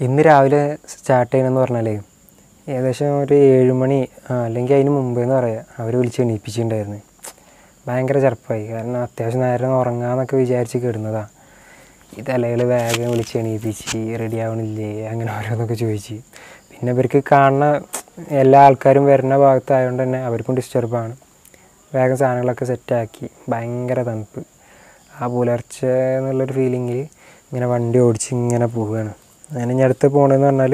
ഇന്ന് രാവിലെ സ്റ്റാർട്ട് ചെയ്യണമെന്ന് പറഞ്ഞാലേ ഏകദേശം ഒരു 7 മണി അല്ലെങ്കിൽ അതിന് മുമ്പേന്ന് പറയാം അവർ വിളിച്ച് എണീപ്പിച്ചിട്ടുണ്ടായിരുന്നു. ഭയങ്കര ചെറുപ്പമായി. കാരണം അത്യാവശ്യം നേരം ഉറങ്ങാമെന്നൊക്കെ വിചാരിച്ച് കിടന്നതാണ്. ഈ തലകൾ വേഗം വിളിച്ച് എണീപ്പിച്ച് റെഡി ആവണില്ലേ അങ്ങനെ ഓരോന്നൊക്കെ ചോദിച്ച്. പിന്നെ ഇവർക്ക് കാണുന്ന എല്ലാ ആൾക്കാരും വരുന്ന ഭാഗത്തായതുകൊണ്ട് തന്നെ അവർക്കും ഡിസ്റ്റർബാണ്. വേഗം സാധനങ്ങളൊക്കെ സെറ്റാക്കി. ഭയങ്കര തണുപ്പ്. ആ പുലർച്ച എന്നുള്ളൊരു ഫീലിങ്ങിൽ ഇങ്ങനെ വണ്ടി ഓടിച്ച് ഇങ്ങനെ പോവുകയാണ്. അങ്ങനെ ഇനി അടുത്ത് പോകണമെന്ന് പറഞ്ഞാൽ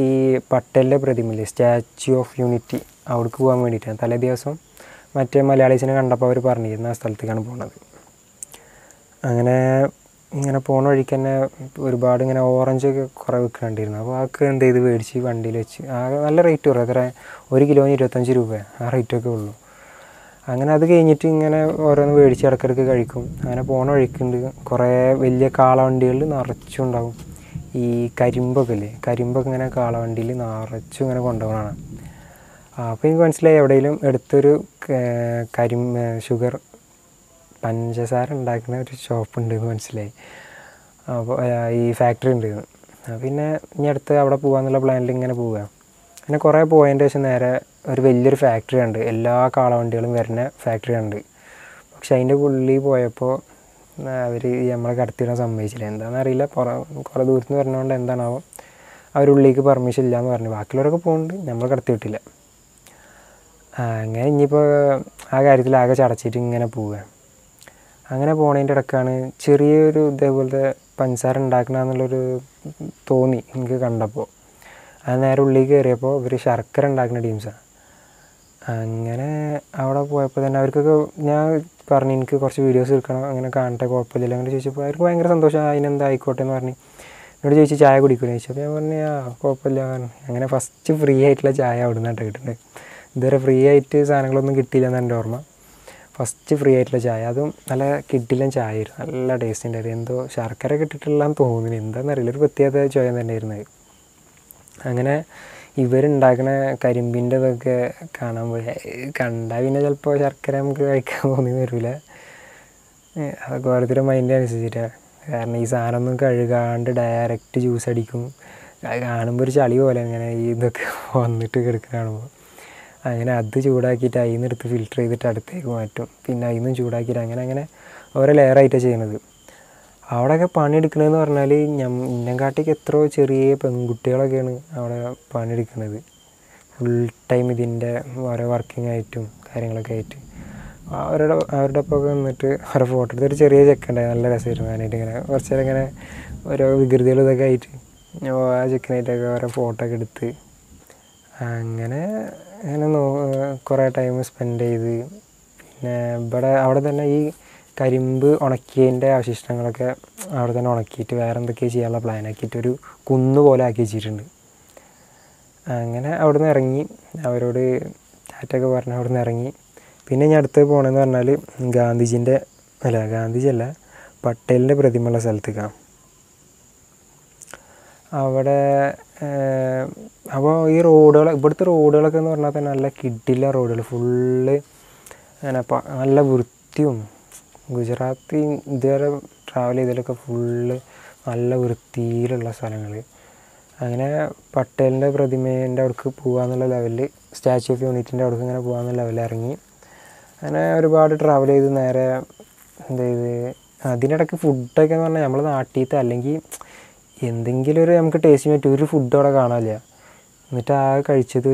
ഈ പട്ടേലിൻ്റെ പ്രതിമയില്ലേ, സ്റ്റാച്യു ഓഫ് യൂണിറ്റി, അവിടേക്ക് പോകാൻ വേണ്ടിയിട്ടാണ്. തലേ ദിവസം മറ്റേ മലയാളീസിനെ കണ്ടപ്പോൾ അവർ പറഞ്ഞിരുന്നു ആ സ്ഥലത്തേക്കാണ് പോകുന്നത്. അങ്ങനെ ഇങ്ങനെ പോകുന്ന വഴിക്ക് തന്നെ ഒരുപാട് ഇങ്ങനെ ഓറഞ്ചൊക്കെ കുറേ വിൽക്കുന്നുണ്ടായിരുന്നു. അപ്പോൾ അതൊക്കെ എന്ത് ചെയ്ത് മേടിച്ച് വണ്ടിയിൽ വെച്ച്. നല്ല റേറ്റ് കുറവ്, എത്ര 1 കിലോന് 25 രൂപ ആ റേറ്റൊക്കെ ഉള്ളൂ. അങ്ങനെ അത് കഴിഞ്ഞിട്ട് ഇങ്ങനെ ഓരോന്ന് മേടിച്ച് ഇടയ്ക്കിടയ്ക്ക് കഴിക്കും. അങ്ങനെ പോകുന്ന വഴിക്കുണ്ട് കുറേ വലിയ കാളവണ്ടികളിൽ നിറച്ചുണ്ടാവും ഈ കരിമ്പൊക്കെ ഇല്ലേ, കരിമ്പൊക്കെ ഇങ്ങനെ കാളവണ്ടിയിൽ നിറച്ചും ഇങ്ങനെ കൊണ്ടുപോകണം. അപ്പോൾ എനിക്ക് മനസ്സിലായി എവിടെയെങ്കിലും എടുത്തൊരു ഷുഗർ പഞ്ചസാര ഉണ്ടാക്കുന്ന ഒരു ഷോപ്പ് ഉണ്ടെന്ന് മനസ്സിലായി. അപ്പോൾ ഈ ഫാക്ടറി ഉണ്ടെന്ന്. പിന്നെ ഇനി അടുത്ത് അവിടെ പോകാമെന്നുള്ള പ്ലാനിൽ ഇങ്ങനെ പോവുക. പിന്നെ കുറേ പോയതിൻ്റെ ശേഷം നേരെ ഒരു വലിയൊരു ഫാക്ടറി ഉണ്ട്, എല്ലാ കാളവണ്ടികളും വരുന്ന ഫാക്ടറി ഉണ്ട്. പക്ഷെ അതിൻ്റെ ഉള്ളിൽ പോയപ്പോൾ അവർ നമ്മളെ കടത്തിയിടാൻ സമ്മതിച്ചില്ല. എന്താണെന്നറിയില്ല, കുറേ ദൂരത്ത് നിന്ന് പറഞ്ഞുകൊണ്ട് എന്താണാവോ അവരുള്ളിലേക്ക് പെർമിഷൻ ഇല്ലയെന്ന് പറഞ്ഞു. ബാക്കിയുള്ളവരൊക്കെ പോകുന്നുണ്ട്, നമ്മൾ കടത്തിയിട്ടില്ല. അങ്ങനെ ഇനിയിപ്പോൾ ആ കാര്യത്തിൽ ആകെ ചടച്ചിട്ട് ഇങ്ങനെ പോവുക. അങ്ങനെ പോണതിൻ്റെ ഇടയ്ക്കാണ് ചെറിയൊരു ഇതേപോലത്തെ പഞ്ചസാര ഉണ്ടാക്കണമെന്നുള്ളൊരു തോന്നി എനിക്ക് കണ്ടപ്പോൾ. അത് നേരെ ഉള്ളിൽ കയറിയപ്പോൾ ഇവർ ശർക്കര ഉണ്ടാക്കുന്ന ടീംസാണ്. അങ്ങനെ അവിടെ പോയപ്പോൾ തന്നെ അവർക്കൊക്കെ ഞാൻ പറഞ്ഞു എനിക്ക് കുറച്ച് വീഡിയോസ് എടുക്കണം, അങ്ങനെ കാണട്ടെ, കുഴപ്പമില്ല അങ്ങനെ ചോദിച്ചപ്പോൾ അവർക്ക് ഭയങ്കര സന്തോഷം. അതിനെന്താ ആയിക്കോട്ടെ എന്ന് പറഞ്ഞ് എന്നോട് ചോദിച്ചു ചായ കുടിക്കുമെന്ന് ചോദിച്ചപ്പോൾ ഞാൻ പറഞ്ഞു കുഴപ്പമില്ല പറഞ്ഞു. അങ്ങനെ ഫസ്റ്റ് ഫ്രീ ആയിട്ടുള്ള ചായ അവിടെ നിന്നാണ് കിട്ടുന്നത്. ഇതുവരെ ഫ്രീ ആയിട്ട് സാധനങ്ങളൊന്നും കിട്ടിയില്ല എന്നാണ് എൻ്റെ ഓർമ്മ. ഫസ്റ്റ് ഫ്രീ ആയിട്ടുള്ള ചായ, അതും നല്ല കിട്ടില്ല ചായ ആയിരുന്നു, നല്ല ടേസ്റ്റ് ഉണ്ടായിരുന്നു. എന്തോ ശർക്കര കിട്ടിയിട്ടുള്ളതെന്ന് തോന്നുന്നു, എന്താണെന്നറിയില്ല, ഒരു പ്രത്യേകത ചോയ തന്നെ ആയിരുന്നു. അങ്ങനെ ഇവരുണ്ടാക്കുന്ന കരിമ്പിൻ്റെ ഇതൊക്കെ കാണാൻ പോയി. കണ്ടാൽ പിന്നെ ചിലപ്പോൾ ശർക്കര നമുക്ക് കഴിക്കാൻ തോന്നി വരില്ല. അതൊക്കെ ഓരോരുത്തരുടെ മൈൻഡ് അനുസരിച്ചിട്ടാണ്. കാരണം ഈ സാധനമൊന്നും കഴുകാണ്ട് ഡയറക്റ്റ് ജ്യൂസ് അടിക്കും. കാണുമ്പോൾ ഒരു ചളി പോലെ അങ്ങനെ ഈ ഇതൊക്കെ വന്നിട്ട് കിടക്കുന്ന കാണുമ്പോൾ. അങ്ങനെ അത് ചൂടാക്കിയിട്ട് അതിൽ നിന്ന് എടുത്ത് ഫിൽറ്റർ ചെയ്തിട്ട് അടുത്തേക്ക് മാറ്റും. പിന്നെ അതിൽ നിന്നും ചൂടാക്കിയിട്ട് അങ്ങനെ ഓരോ ലെയറായിട്ടാണ് ചെയ്യുന്നത്. അവിടെയൊക്കെ പണിയെടുക്കണമെന്ന് പറഞ്ഞാൽ ഇന്നെക്കാട്ടിക്ക് എത്രയോ ചെറിയ പെൺകുട്ടികളൊക്കെയാണ് അവിടെ പണിയെടുക്കുന്നത്. ഫുൾ ടൈം ഇതിൻ്റെ ഓരോ വർക്കിംഗ് ആയിട്ടും കാര്യങ്ങളൊക്കെ ആയിട്ട് അവരുടെ ഒപ്പം നിന്നിട്ട് ഓരോ ഫോട്ടോ എടുത്തൊരു ചെറിയ ചെക്കുണ്ടായി, നല്ല രസമായിരുന്നു. ഞാനായിട്ട് ഇങ്ങനെ കുറച്ച് നേരം ഇങ്ങനെ ഓരോ വികൃതികളും ഇതൊക്കെ ആയിട്ട് ആ ചെക്കനായിട്ടൊക്കെ ഓരോ ഫോട്ടോ ഒക്കെ എടുത്ത് അങ്ങനെ കുറേ ടൈം സ്പെൻഡ് ചെയ്ത്. പിന്നെ അവിടെ തന്നെ ഈ കരിമ്പ് ഉണക്കിയതിൻ്റെ അവശിഷ്ടങ്ങളൊക്കെ അവിടെ തന്നെ ഉണക്കിയിട്ട് വേറെ എന്തൊക്കെയോ ചെയ്യാനുള്ള പ്ലാനാക്കിയിട്ട് ഒരു കുന്ന് പോലെ ആക്കി വെച്ചിട്ടുണ്ട്. അങ്ങനെ അവിടെ നിന്ന് ഇറങ്ങി, അവരോട് ചാറ്റൊക്കെ പറഞ്ഞ് അവിടെ നിന്ന് ഇറങ്ങി. പിന്നെ ഞാൻ അടുത്ത് പോകണമെന്ന് പറഞ്ഞാൽ ഗാന്ധിജിയല്ല പട്ടേലിൻ്റെ പ്രതിമയുള്ള സ്ഥലത്തേക്കാണ്. അവിടെ അപ്പോൾ ഈ ഇവിടുത്തെ റോഡുകളൊക്കെ എന്ന് പറഞ്ഞാൽ തന്നെ നല്ല കിടില റോഡുകൾ, ഫുള്ള് അങ്ങനെ നല്ല വൃത്തിയും. ഗുജറാത്ത് ഇതുവരെ ട്രാവൽ ചെയ്തതിലൊക്കെ ഫുള്ള് നല്ല വൃത്തിയിലുള്ള സ്ഥലങ്ങൾ. അങ്ങനെ പട്ടേലിൻ്റെ പ്രതിമേൻ്റെ അവിടേക്ക് പോകാമെന്നുള്ള ലെവലിൽ, സ്റ്റാച്യു ഓഫ് യൂണിറ്റിൻ്റെ അവിടേക്ക് ഇങ്ങനെ പോകാമെന്നുള്ള ലെവലിൽ ഇറങ്ങി. അങ്ങനെ ഒരുപാട് ട്രാവൽ ചെയ്ത് നേരെ എന്ത് ചെയ്ത് അതിനിടയ്ക്ക് ഫുഡൊക്കെ എന്ന് പറഞ്ഞാൽ നമ്മൾ നാട്ടിലത്തെ അല്ലെങ്കിൽ എന്തെങ്കിലും ഒരു നമുക്ക് ടേസ്റ്റ് പറ്റും ഒരു ഫുഡ് അവിടെ കാണാനില്ല. എന്നിട്ട് ആ കഴിച്ചത്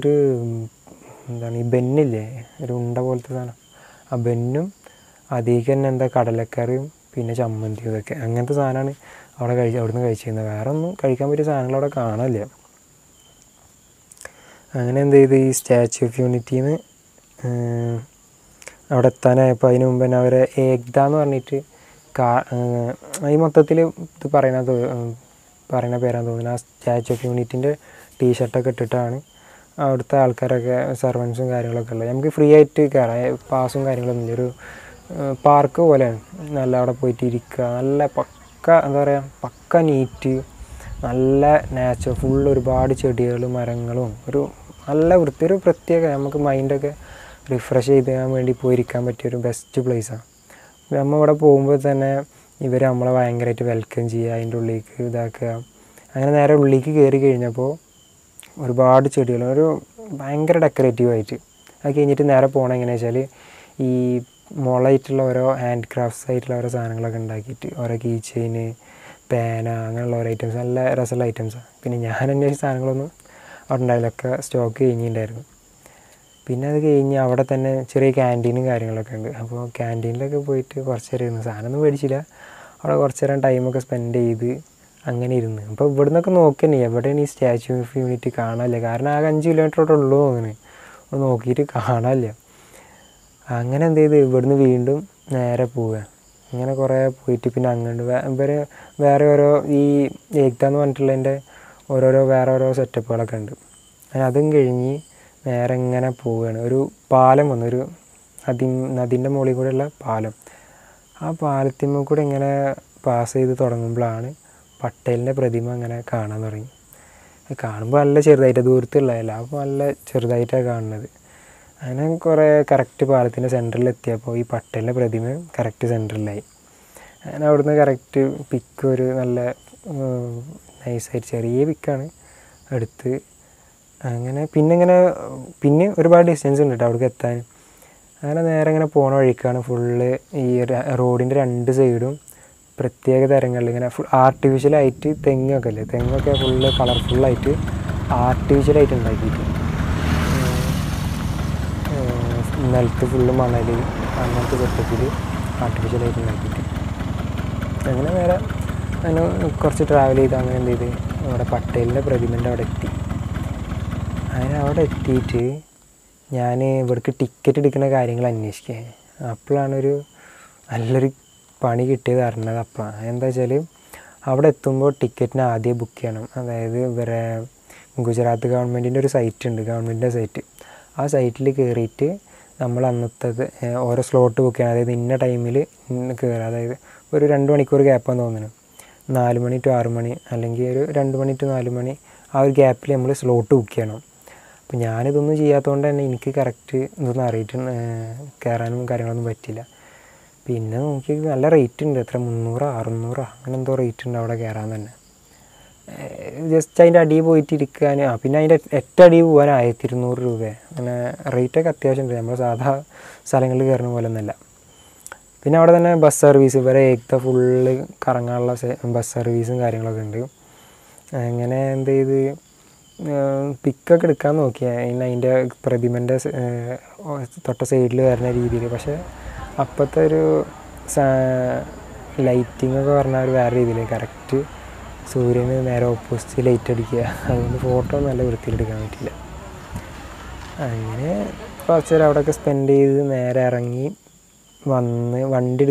എന്താണ് ഈ ബന്നില്ലേ, ഒരു ഉണ്ട പോലത്തെ സാധനം, ആ ബന്നും അതിലേക്ക് തന്നെ എന്താ കടലക്കറിയും പിന്നെ ചമ്മന്തിയും ഇതൊക്കെ, അങ്ങനത്തെ സാധനമാണ് അവിടുന്ന് കഴിച്ചിരുന്നത്. വേറെ ഒന്നും കഴിക്കാൻ പറ്റിയ സാധനങ്ങൾ അവിടെ കാണാനില്ല. അങ്ങനെ എന്ത് ചെയ്ത് ഈ സ്റ്റാച്യു ഓഫ് യൂണിറ്റിയിൽ നിന്ന് അവിടെ എത്താനായപ്പോൾ അതിന് മുമ്പ് തന്നെ അവരെ ഏക്ത എന്ന് പറഞ്ഞിട്ട് ഈ മൊത്തത്തിൽ ഇത് പറയുന്ന പേരാന്ന് തോന്നുന്നു. ആ സ്റ്റാച്യു ഓഫ് യൂണിറ്റിൻ്റെ ടീഷർട്ടൊക്കെ ഇട്ടിട്ടാണ് അവിടുത്തെ ആൾക്കാരൊക്കെ സർവൻസും കാര്യങ്ങളൊക്കെ ഉള്ളത്. നമുക്ക് ഫ്രീ ആയിട്ട് കയറാം, പാസും കാര്യങ്ങളൊന്നും ഇല്ല. ഒരു പാർക്ക് പോലെയാണ്. നല്ല അവിടെ പോയിട്ട് ഇരിക്കുക, നല്ല എന്താ പറയുക, പക്ക നീറ്റ്, നല്ല നാച്ചുറൽ, ഫുൾ ഒരുപാട് ചെടികളും മരങ്ങളും, ഒരു നല്ല വൃത്തി, ഒരു പ്രത്യേക നമുക്ക് മൈൻഡൊക്കെ റിഫ്രഷ് ചെയ്യാൻ വേണ്ടി പോയിരിക്കാൻ പറ്റിയൊരു ബെസ്റ്റ് പ്ലേസാണ്. നമ്മൾ ഇവിടെ പോകുമ്പോൾ തന്നെ ഇവർ നമ്മളെ ഭയങ്കരമായിട്ട് വെൽക്കം ചെയ്യുക, അതിൻ്റെ ഉള്ളിലേക്ക് ഇതാക്കുക. അങ്ങനെ നേരെ ഉള്ളിലേക്ക് കയറി കഴിഞ്ഞപ്പോൾ ഒരുപാട് ചെടികൾ, ഒരു ഭയങ്കര ഡെക്കറേറ്റീവായിട്ട്. അത് കഴിഞ്ഞിട്ട് നേരെ പോകണം എങ്ങനെയാണെന്ന് വെച്ചാൽ ഈ മുളയായിട്ടുള്ള ഓരോ ഹാൻഡ് ക്രാഫ്റ്റ്സ് ആയിട്ടുള്ള ഓരോ സാധനങ്ങളൊക്കെ ഉണ്ടാക്കിയിട്ട് ഓരോ കീ ചെയിൻ, പേന, അങ്ങനെയുള്ള ഓരോ ഐറ്റംസ്, നല്ല രസമുള്ള ഐറ്റംസാണ്. പിന്നെ ഞാൻ അന്വേഷിച്ച സാധനങ്ങളൊന്നും അവിടെ ഉണ്ടായില്ലൊക്കെ സ്റ്റോക്ക് കഴിഞ്ഞിട്ടുണ്ടായിരുന്നു. പിന്നെ അത് കഴിഞ്ഞ് അവിടെ തന്നെ ചെറിയ ക്യാൻറ്റീനും കാര്യങ്ങളൊക്കെ ഉണ്ട്. അപ്പോൾ ക്യാൻറ്റീനിലൊക്കെ പോയിട്ട് കുറച്ച് നേരം ഇരുന്ന്, സാധനമൊന്നും മേടിച്ചില്ല, അവിടെ കുറച്ച് നേരം ടൈമൊക്കെ സ്പെൻഡ് ചെയ്ത് അങ്ങനെ ഇരുന്ന്. അപ്പോൾ ഇവിടെ നിന്നൊക്കെ നോക്കണേ എവിടെയാണ് ഈ സ്റ്റാച്യു ഓഫ് യൂണിറ്റി കാണാനില്ല, കാരണം ആകെ 5 കിലോമീറ്ററോടെ ഉള്ളൂ തോന്നുന്നു, അപ്പോൾ നോക്കിയിട്ട് കാണാനില്ല. അങ്ങനെ എന്ത് ചെയ്ത് ഇവിടുന്ന് വീണ്ടും നേരെ പോവുക. ഇങ്ങനെ കുറേ പോയിട്ട് പിന്നെ അങ്ങോട്ട് ഇവരെ വേറെ ഓരോ ഈ ഏക്ത എന്ന് പറഞ്ഞിട്ടുള്ളതിൻ്റെ വേറെ ഓരോ സെറ്റപ്പുകളൊക്കെ ഉണ്ട്. അങ്ങനെ അതും കഴിഞ്ഞ് നേരെ ഇങ്ങനെ പോവുകയാണ്. ഒരു പാലം വന്നു, ഒരു നദീൻ്റെ മുകളിൽ കൂടെയുള്ള പാലം. ആ പാലത്തിന്മേൽ കൂടെ ഇങ്ങനെ പാസ് ചെയ്ത് തുടങ്ങുമ്പോഴാണ് പട്ടേലിൻ്റെ പ്രതിമ അങ്ങനെ കാണാൻ തുടങ്ങി. കാണുമ്പോൾ നല്ല ചെറുതായിട്ട്, ദൂരത്തുള്ളതല്ല, അപ്പോൾ നല്ല ചെറുതായിട്ടാണ് കാണുന്നത്. അങ്ങനെ കുറേ കറക്റ്റ് പാലത്തിൻ്റെ സെൻറ്ററിൽ എത്തിയപ്പോൾ ഈ പട്ടേലിൻ്റെ പ്രതിമ കറക്റ്റ് സെൻറ്ററിലായി. അങ്ങനെ അവിടുന്ന് കറക്റ്റ് പിക്ക്, ഒരു നല്ല നൈസായിട്ട് ചെറിയ പിക്കാണ് എടുത്ത്. അങ്ങനെ പിന്നെ ഒരുപാട് ഡിസ്റ്റൻസ് ഉണ്ട് കേട്ടോ അവിടേക്ക് എത്താൻ. അങ്ങനെ നേരെ ഇങ്ങനെ പോണ വഴിക്കാണ് ഫുള്ള് ഈ റോഡിൻ്റെ 2 സൈഡും പ്രത്യേക തരങ്ങളിൽ ഇങ്ങനെ ആർട്ടിഫിഷ്യലായിട്ട് തെങ്ങൊക്കെ ഫുള്ള് കളർഫുള്ളായിട്ട് ആർട്ടിഫിഷ്യലായിട്ട് ഉണ്ടാക്കിയിട്ട്, നിലത്ത് ഫുള്ള് മണൽ അങ്ങനത്തെ സെറ്റപ്പിൽ ആർട്ടിഫിഷ്യലായിട്ട് ഉണ്ടാക്കിയിട്ട്. അങ്ങനെ നേരെ കുറച്ച് ട്രാവൽ ചെയ്ത് അങ്ങനെ എന്ത് ചെയ്ത് അവിടെ പട്ടേലിൻ്റെ പ്രതിമൻ്റെ അവിടെ എത്തി. അങ്ങനെ അവിടെ എത്തിയിട്ട് ഞാൻ ഇവിടേക്ക് ടിക്കറ്റ് എടുക്കുന്ന കാര്യങ്ങൾ അന്വേഷിക്കുക. അപ്പോഴാണ് നല്ലൊരു പണി കിട്ടിയത് അറിഞ്ഞത്. അപ്പോഴാണ് എന്താ വെച്ചാൽ അവിടെ എത്തുമ്പോൾ ടിക്കറ്റിന് ആദ്യം ബുക്ക് ചെയ്യണം. അതായത് ഇവരെ ഗുജറാത്ത് ഗവൺമെൻറ്റിൻ്റെ ഒരു സൈറ്റ് ഉണ്ട്, ഗവൺമെൻറ്റിൻ്റെ സൈറ്റ്. ആ സൈറ്റിൽ കയറിയിട്ട് നമ്മൾ അന്നത്തത് ഓരോ സ്ലോട്ട് ബുക്ക് ചെയ്യണം. അതായത് ഇന്ന ടൈമിൽ കയറുക, അതായത് ഒരു 2 മണിക്കൂർ ഗ്യാപ്പാന്ന് തോന്നുന്നു, 4 മണി ടു 6 മണി, അല്ലെങ്കിൽ ഒരു 2 മണി ടു 4 മണി, ആ ഒരു ഗ്യാപ്പിൽ നമ്മൾ സ്ലോട്ട് ബുക്ക് ചെയ്യണം. അപ്പോൾ ഞാനിതൊന്നും ചെയ്യാത്തതുകൊണ്ട് തന്നെ എനിക്ക് കറക്റ്റ് ഇതൊന്നും അറിയിട്ട് കയറാനും കാര്യങ്ങളൊന്നും പറ്റില്ല. പിന്നെ നോക്കി നല്ല റേറ്റ് ഉണ്ട്, എത്ര 300 600 അങ്ങനെ എന്തോ റേറ്റ് ഉണ്ട് അവിടെ കയറാൻ തന്നെ. ജസ്റ്റ് അതിൻ്റെ അടിയിൽ പോയിട്ട് ഇരിക്കാൻ, പിന്നെ അതിൻ്റെ അടി പോകാൻ 1200 രൂപ. അങ്ങനെ റേറ്റൊക്കെ അത്യാവശ്യം ഉണ്ട്, നമ്മൾ സാധാ സ്ഥലങ്ങളിൽ കയറുന്ന പോലെ ഒന്നുമല്ല. പിന്നെ അവിടെ തന്നെ ബസ് സർവീസ്, ഇവരെ ഏകത്തെ ഫുള്ള് കറങ്ങാനുള്ള ബസ് സർവീസും കാര്യങ്ങളൊക്കെ ഉണ്ട്. അങ്ങനെ എന്ത് ചെയ്ത് പിക്കൊക്കെ എടുക്കാൻ നോക്കിയാൽ അതിൻ്റെ പ്രതിമൻ്റെ തൊട്ട സൈഡിൽ വരുന്ന രീതിയിൽ. പക്ഷേ അപ്പോഴത്തെ ഒരു ലൈറ്റിങ്ങൊക്കെ പറഞ്ഞാൽ ഒരു വേറെ രീതിയിൽ, കറക്റ്റ് സൂര്യന് നേരെ ഓപ്പോസിറ്റ് ലൈറ്റ് അടിക്കുക, അതുകൊണ്ട് ഫോട്ടോ നല്ല വൃത്തിയിലെടുക്കാൻ പറ്റില്ല. അങ്ങനെ കുറച്ച് നേരം അവിടെയൊക്കെ സ്പെൻഡ് ചെയ്ത് നേരെ ഇറങ്ങി വന്ന് വണ്ടി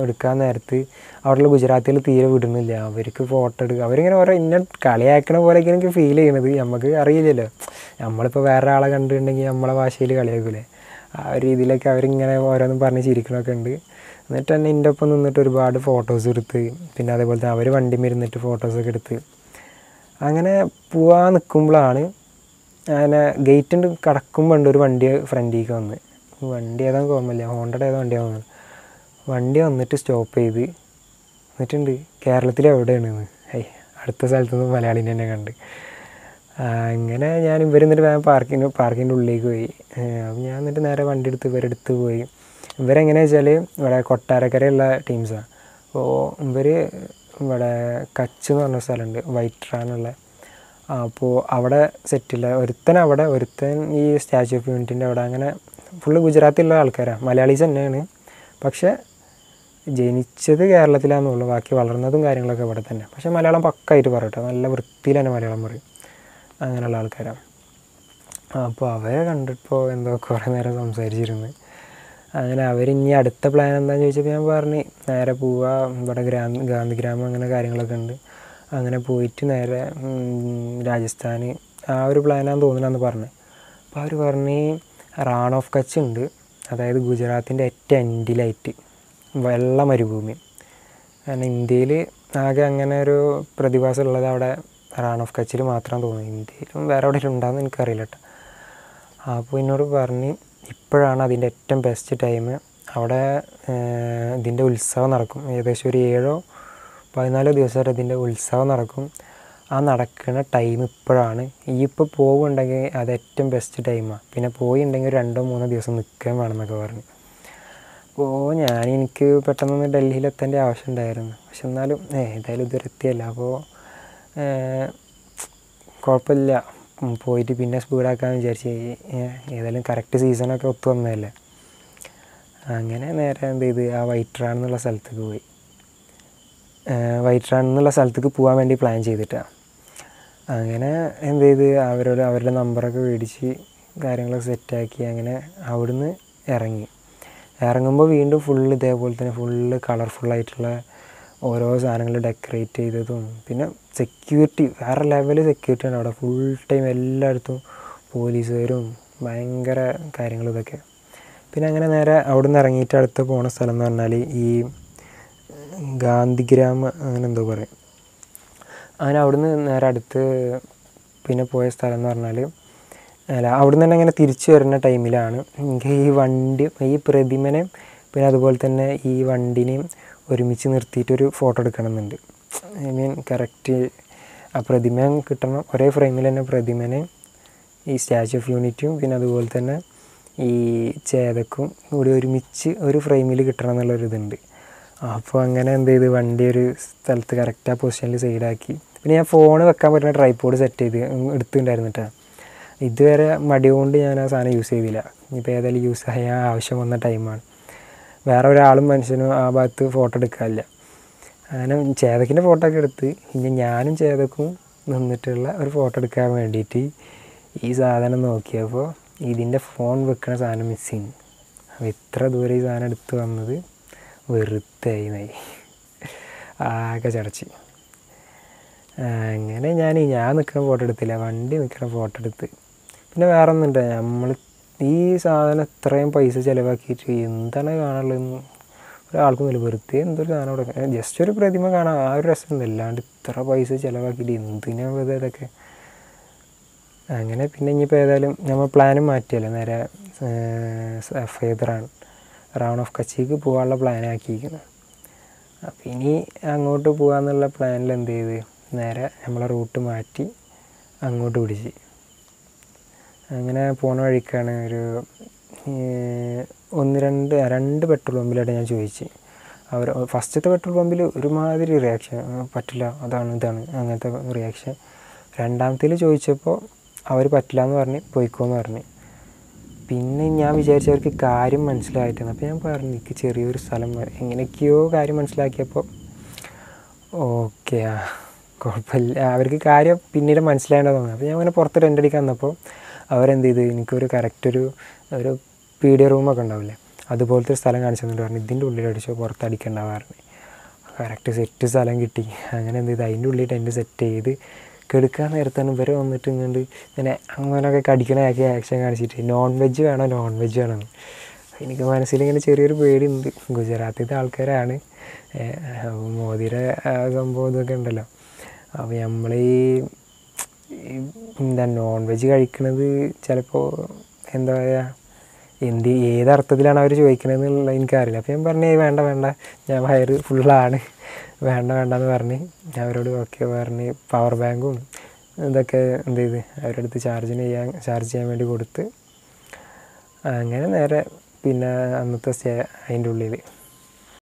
എടുക്കാൻ നേരത്ത് അവിടെയുള്ള ഗുജറാത്തികൾ തീരെ വിടുന്നില്ല. അവർക്ക് ഫോട്ടോ എടുക്കുക, അവരിങ്ങനെ ഓരോ ഇന്ന കളിയാക്കണ പോലെയൊക്കെ എനിക്ക് ഫീൽ ചെയ്യണത്. നമുക്ക് അറിയില്ലല്ലോ, നമ്മളിപ്പോൾ വേറെ ആളെ കണ്ടിട്ടുണ്ടെങ്കിൽ നമ്മളെ ഭാഷയിൽ കളിയാക്കൂലേ, ആ ഒരു രീതിയിലൊക്കെ അവരിങ്ങനെ ഓരോന്നും പറഞ്ഞ് ചിരിക്കണമൊക്കെ ഉണ്ട്. എന്നിട്ട് തന്നെ എൻ്റെ ഒപ്പം നിന്നിട്ട് ഒരുപാട് ഫോട്ടോസ് എടുത്ത്, പിന്നെ അതേപോലെ തന്നെ അവർ വണ്ടിയിൽ ഇരുന്നിട്ട് ഫോട്ടോസൊക്കെ എടുത്ത്. അങ്ങനെ പോവാൻ നിൽക്കുമ്പോഴാണ് അങ്ങനെ ഗേറ്റ് കടക്കുമ്പോൾ ഉണ്ട് ഒരു വണ്ടി ഫ്രണ്ടിലേക്ക് വന്ന്. വണ്ടി ഏതാണെന്ന് ഓർമ്മയില്ല, ഹോണ്ടയുടെ ഏതോ വണ്ടിയാണ് തോന്നുന്നത്. വണ്ടി വന്നിട്ട് സ്റ്റോപ്പ് ചെയ്ത് എന്നിട്ടുണ്ട് കേരളത്തിൽ എവിടെയാണെന്ന്. അടുത്ത സ്ഥലത്തുനിന്ന് മലയാളീനെ തന്നെ കണ്ട്. അങ്ങനെ ഞാൻ ഇവരെന്നിട്ട് വേഗം പാർക്കിൻ്റെ ഉള്ളിലേക്ക് പോയി. അപ്പം ഞാൻ എന്നിട്ട് നേരെ വണ്ടി എടുത്ത് ഇവരെടുത്ത് പോയി. ഇവരെങ്ങനെയാ വെച്ചാൽ ഇവിടെ കൊട്ടാരക്കരയുള്ള ടീംസാണ്. അപ്പോൾ ഇവിടെ കച്ച് എന്ന് പറഞ്ഞ സ്ഥലമുണ്ട്, വൈറ്റ് റാന്നുള്ള. അപ്പോൾ അവിടെ സെറ്റില്ല, ഒരുത്തൻ ഈ സ്റ്റാച്യു ഓഫ് യൂണിറ്റിൻ്റെ അവിടെ. അങ്ങനെ ഫുള്ള് ഗുജറാത്തിലുള്ള ആൾക്കാരാണ്, മലയാളീസ് തന്നെയാണ്. പക്ഷേ ജനിച്ചത് കേരളത്തിലാണെന്നുള്ളൂ, ബാക്കി വളർന്നതും കാര്യങ്ങളൊക്കെ ഇവിടെ തന്നെ. പക്ഷേ മലയാളം പക്കായിട്ട് പറയട്ടോ, നല്ല വൃത്തിയിൽ തന്നെ മലയാളം പറയും. അങ്ങനെയുള്ള ആൾക്കാരാണ്. അപ്പോൾ അവരെ കണ്ടിപ്പോൾ എന്തോ കുറേ നേരം സംസാരിച്ചിരുന്നു. അങ്ങനെ അവരിനി അടുത്ത പ്ലാൻ എന്താണെന്ന് ചോദിച്ചപ്പോൾ ഞാൻ പറഞ്ഞു നേരെ പോവുക, ഇവിടെ ഗാന്ധിഗ്രാമം അങ്ങനെ കാര്യങ്ങളൊക്കെ ഉണ്ട്, അങ്ങനെ പോയിട്ട് നേരെ രാജസ്ഥാൻ, ആ ഒരു പ്ലാനാണെന്ന് തോന്നുന്നതെന്ന് പറഞ്ഞു. അപ്പോൾ അവർ പറഞ്ഞ് റാൺ ഓഫ് കച്ച് ഉണ്ട്, അതായത് ഗുജറാത്തിൻ്റെ ഏറ്റവും എൻഡിലായിട്ട് വെള്ള മരുഭൂമി. കാരണം ഇന്ത്യയിൽ ആകെ അങ്ങനെ ഒരു പ്രതിഭാസം ഉള്ളത് അവിടെ റാൺ ഓഫ് കച്ചിൽ മാത്രം തോന്നുന്നു, ഇന്ത്യയിലും വേറെ എവിടെയും ഉണ്ടാകുമെന്ന് എനിക്കറിയില്ല കേട്ടോ. അപ്പോൾ എന്നോട് പറഞ്ഞ് ഇപ്പോഴാണ് അതിൻ്റെ ഏറ്റവും ബെസ്റ്റ് ടൈം, അവിടെ ഇതിൻ്റെ ഉത്സവം നടക്കും. ഏകദേശം ഒരു 7-14 ദിവസം വരെ ഇതിൻ്റെ ഉത്സവം നടക്കും. ആ നടക്കുന്ന ടൈം ഇപ്പോഴാണ്. ഈ ഇപ്പോൾ പോകുന്നുണ്ടെങ്കിൽ അത് ഏറ്റവും ബെസ്റ്റ് ടൈമാണ്. പിന്നെ പോയിട്ടുണ്ടെങ്കിൽ 2-3 ദിവസം നിൽക്കാൻ വേണമെന്നൊക്കെ പറഞ്ഞു. അപ്പോൾ എനിക്ക് പെട്ടെന്നൊന്ന് ഡൽഹിയിലെത്തേണ്ട ആവശ്യം ഉണ്ടായിരുന്നു. പക്ഷെ എന്നാലും ഏതായാലും ഇതുവരെ എത്തിയല്ല. അപ്പോൾ കുഴപ്പമില്ല, പോയിട്ട് പിന്നെ സ്പീഡാക്കാമെന്ന് വിചാരിച്ച്. ഏതായാലും കറക്റ്റ് സീസണൊക്കെ ഒത്തു വന്നതല്ലേ. അങ്ങനെ നേരെ എന്ത് ചെയ്ത് ആ വൈറ്റ് റാൻ എന്നുള്ള സ്ഥലത്തേക്ക് പോയി. വൈറ്റ് റാൻ എന്നുള്ള സ്ഥലത്തേക്ക് പോകാൻ വേണ്ടി പ്ലാൻ ചെയ്തിട്ടാണ്. അങ്ങനെ എന്ത് ചെയ്ത് അവരുടെ നമ്പറൊക്കെ മേടിച്ച് കാര്യങ്ങളൊക്കെ സെറ്റാക്കി അങ്ങനെ അവിടുന്ന് ഇറങ്ങുമ്പോൾ വീണ്ടും ഫുള്ള് ഇതേപോലെ തന്നെ ഫുള്ള് കളർഫുള്ളായിട്ടുള്ള ഓരോ സാധനങ്ങൾ ഡെക്കറേറ്റ് ചെയ്തതും, പിന്നെ സെക്യൂരിറ്റി വേറെ ലെവൽ സെക്യൂരിറ്റിയാണ് അവിടെ. ഫുൾ ടൈം എല്ലായിടത്തും പോലീസുകാരും ഭയങ്കര കാര്യങ്ങളും ഇതൊക്കെ. പിന്നെ അങ്ങനെ നേരെ അവിടെ നിന്ന് ഇറങ്ങിയിട്ട് അടുത്ത് പോണ സ്ഥലം എന്ന് പറഞ്ഞാൽ ഈ ഗാന്ധിഗ്രാം അങ്ങനെ എന്തോ പറയും. അങ്ങനെ അവിടുന്ന് നേരെ അടുത്ത് പിന്നെ പോയ സ്ഥലം എന്ന് പറഞ്ഞാൽ അവിടുന്ന് തന്നെ ഇങ്ങനെ തിരിച്ചു വരുന്ന ടൈമിലാണ് എനിക്ക് ഈ പ്രതിമനെ പിന്നെ അതുപോലെ തന്നെ ഈ വണ്ടിനെയും ഒരുമിച്ച് നിർത്തിയിട്ടൊരു ഫോട്ടോ എടുക്കണമെന്നുണ്ട്. ഐ മീൻ കറക്റ്റ് ആ പ്രതിമ കിട്ടണം. ഒരേ ഫ്രെയിമിൽ തന്നെ പ്രതിമനെ ഈ സ്റ്റാച്യു ഓഫ് യൂണിറ്റിയും പിന്നെ അതുപോലെ തന്നെ ഈ ചേതക്കും കൂടി ഒരുമിച്ച് ഒരു ഫ്രെയിമിൽ കിട്ടണം എന്നുള്ളൊരിതുണ്ട്. അപ്പോൾ അങ്ങനെ എന്ത് ചെയ്ത് വണ്ടി ഒരു സ്ഥലത്ത് കറക്റ്റ് ആ പൊസിഷനിൽ സൈഡാക്കി. പിന്നെ ഞാൻ ഫോൺ വെക്കാൻ പറ്റുന്ന ട്രൈപോഡ് സെറ്റ് ചെയ്ത് എടുത്തിട്ടുണ്ടായിരുന്നു കേട്ടോ. ഇതുവരെ മടി കൊണ്ട് ഞാൻ ആ സാധനം യൂസ് ചെയ്തില്ല. ഇപ്പോൾ ഏതായാലും യൂസ് ചെയ്യാൻ ആവശ്യം വന്ന ടൈമാണ്. വേറെ ഒരാളും മനുഷ്യനും ആ ഭാഗത്ത് ഫോട്ടോ എടുക്കാനില്ല. അങ്ങനെ ചേതക്കിൻ്റെ ഫോട്ടോ ഒക്കെ എടുത്ത് ഇനി ഞാനും ചേതക്കും നിന്നിട്ടുള്ള ഒരു ഫോട്ടോ എടുക്കാൻ വേണ്ടിയിട്ട് ഈ സാധനം നോക്കിയപ്പോൾ ഇതിൻ്റെ ഫോൺ വെക്കുന്ന സാധനം മിസ്സിങ്. അപ്പോൾ ഇത്ര ദൂരം ഈ സാധനം എടുത്ത് വന്നത് വെറുതായി, ആകെ ചടച്ച്. അങ്ങനെ ഞാൻ നിൽക്കുന്ന ഫോട്ടോ എടുത്തില്ല, വണ്ടി നിൽക്കുന്ന ഫോട്ടോ എടുത്ത്. പിന്നെ വേറെ ഒന്നുണ്ട്, നമ്മൾ ഈ സാധനം ഇത്രയും പൈസ ചിലവാക്കിയിട്ട് എന്താണ് കാണാനുള്ളതെന്ന് ഒരാൾക്കും ഇല്ല. വെറുതെ എന്തൊരു സാധനം അവിടെ ജസ്റ്റ് ഒരു പ്രതിമ കാണാം, ആ ഒരു രസമുണ്ട്. അല്ലാണ്ട് ഇത്ര പൈസ ചിലവാക്കിയിട്ട് എന്തിനാ വെറുതെ ഇതൊക്കെ. അങ്ങനെ പിന്നെ ഇനിയിപ്പോൾ ഏതായാലും നമ്മൾ പ്ലാനും മാറ്റിയല്ലോ, നേരെ റൗൺ ഓഫ് കച്ചിക്ക് പോകാനുള്ള പ്ലാനാക്കിയിരിക്കുന്നു. അപ്പോൾ ഇനി അങ്ങോട്ട് പോകാമെന്നുള്ള പ്ലാനിൽ എന്ത് ചെയ്ത് നേരെ നമ്മളെ റൂട്ട് മാറ്റി അങ്ങോട്ട് പിടിച്ച്. അങ്ങനെ പോണ വഴിക്കാണ് ഒരു 2 പെട്രോൾ പമ്പിലായിട്ട് ഞാൻ ചോദിച്ച്. അവർ ഫസ്റ്റത്തെ പെട്രോൾ പമ്പിൽ ഒരുമാതിരി റിയാക്ഷൻ, പറ്റില്ല അതാണ് ഇതാണ് അങ്ങനത്തെ റിയാക്ഷൻ. രണ്ടാമത്തേൽ ചോദിച്ചപ്പോൾ അവർ പറ്റില്ല എന്ന് പറഞ്ഞ് പോയിക്കോന്ന് പറഞ്ഞ്. പിന്നെ ഞാൻ വിചാരിച്ചവർക്ക് കാര്യം മനസ്സിലായിട്ടാണ്. അപ്പോൾ ഞാൻ പറഞ്ഞു എനിക്ക് ചെറിയൊരു സ്ഥലം എങ്ങനെയൊക്കെയോ കാര്യം മനസ്സിലാക്കിയപ്പോൾ ഓക്കെ കുഴപ്പമില്ല, അവർക്ക് കാര്യം പിന്നീട് മനസ്സിലായേണ്ടത് തോന്നി. അപ്പോൾ ഞാൻ അങ്ങനെ പുറത്ത് രണ്ടടിക്ക് വന്നപ്പോൾ അവരെന്ത് ചെയ്ത് എനിക്കൊരു കറക്റ്റ് ഒരു പീഡിയ റൂമൊക്കെ ഉണ്ടാവില്ലേ അതുപോലത്തെ ഒരു സ്ഥലം കാണിച്ചു തന്നിട്ട് പറഞ്ഞു ഇതിൻ്റെ ഉള്ളിലടിച്ചോ പുറത്തടിക്കണ്ടാവാറിന്. കറക്റ്റ് സെറ്റ് സ്ഥലം കിട്ടി. അങ്ങനെ എന്ത് ചെയ്ത് അതിൻ്റെ ഉള്ളിൽ ടെൻറ്റ് സെറ്റ് ചെയ്ത് കെടുക്കാൻ നേരത്താണ് ഇവരെ വന്നിട്ട് ഇങ്ങനെ അങ്ങനെയൊക്കെ കടിക്കണൊക്കെ ആക്ഷൻ കാണിച്ചിട്ട് നോൺ വെജ് വേണം. എനിക്ക് മനസ്സിലിങ്ങനെ ചെറിയൊരു പേടിയുണ്ട്. ഗുജറാത്തിലത്തെ ആൾക്കാരാണ്, മോദിയുടെ സംഭവം ഇതൊക്കെ ഉണ്ടല്ലോ. അപ്പോൾ നമ്മൾ നോൺ വെജ് കഴിക്കണത് ചിലപ്പോൾ എന്താ പറയുക ഏതർത്ഥത്തിലാണ് അവർ ചോദിക്കണതെന്നുള്ള എനിക്കറിയില്ല. അപ്പോൾ ഞാൻ പറഞ്ഞു വേണ്ട ഞാൻ വയറ് ഫുള്ളാണ്, വേണ്ടെന്ന് പറഞ്ഞ് അവരോട് ഓക്കെ പറഞ്ഞ് പവർ ബാങ്കും ഇതൊക്കെ എന്ത് ചെയ്ത് അവരുടെ അടുത്ത് ചാർജ് ചെയ്യാൻ വേണ്ടി കൊടുത്ത് അങ്ങനെ നേരെ പിന്നെ അന്നത്തെ സ്റ്റേ അതിൻ്റെ ഉള്ളിൽ